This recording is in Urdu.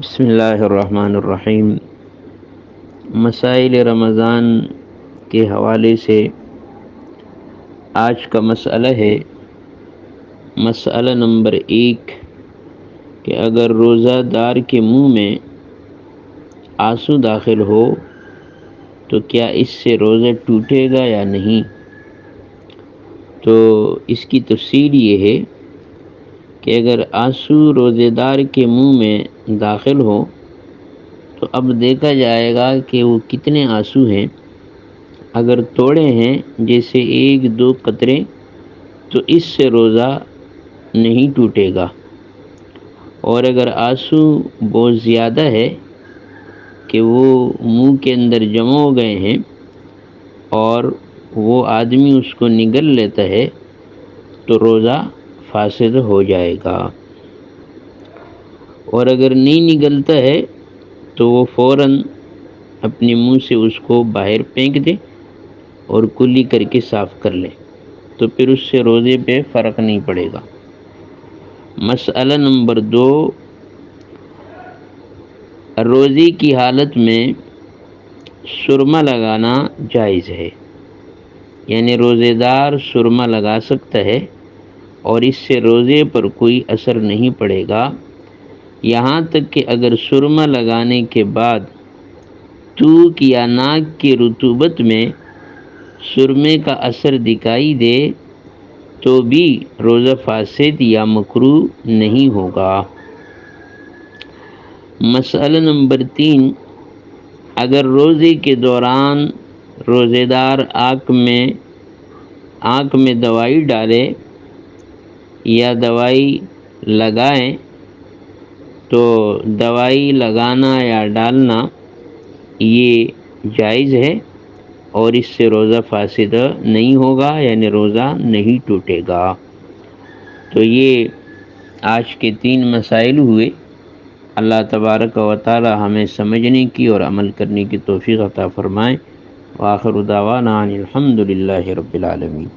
بسم اللہ الرحمن الرحیم۔ مسائل رمضان کے حوالے سے آج کا مسئلہ ہے مسئلہ نمبر 1 کہ اگر روزہ دار کے منہ میں آنسو داخل ہو تو کیا اس سے روزہ ٹوٹے گا یا نہیں؟ تو اس کی تفصیل یہ ہے کہ اگر آنسو روزے دار کے منہ میں داخل ہو تو اب دیکھا جائے گا کہ وہ کتنے آنسو ہیں۔ اگر توڑے ہیں جیسے 1-2 قطرے تو اس سے روزہ نہیں ٹوٹے گا، اور اگر آنسو بہت زیادہ ہے کہ وہ منہ کے اندر جمع ہو گئے ہیں اور وہ آدمی اس کو نگل لیتا ہے تو روزہ فاسد ہو جائے گا، اور اگر نہیں نگلتا ہے تو وہ فوراً اپنے منہ سے اس کو باہر پھینک دے اور کلی کر کے صاف کر لے، تو پھر اس سے روزے پہ فرق نہیں پڑے گا۔ مسئلہ نمبر 2، روزے کی حالت میں سرما لگانا جائز ہے، یعنی روزے دار سرما لگا سکتا ہے اور اس سے روزے پر کوئی اثر نہیں پڑے گا، یہاں تک کہ اگر سرما لگانے کے بعد تھوک یا ناک کی رطوبت میں سرمے کا اثر دکھائی دے تو بھی روزہ فاسد یا مکروہ نہیں ہوگا۔ مسئلہ نمبر 3، اگر روزے کے دوران روزے دار آنکھ میں دوائی ڈالے یا دوائی لگائیں تو دوائی لگانا یا ڈالنا یہ جائز ہے اور اس سے روزہ فاسد نہیں ہوگا، یعنی روزہ نہیں ٹوٹے گا۔ تو یہ آج کے 3 مسائل ہوئے۔ اللہ تبارک و تعالی ہمیں سمجھنے کی اور عمل کرنے کی توفیق عطا فرمائے۔ وآخر دعوانا ان الحمد للہ رب العالمین۔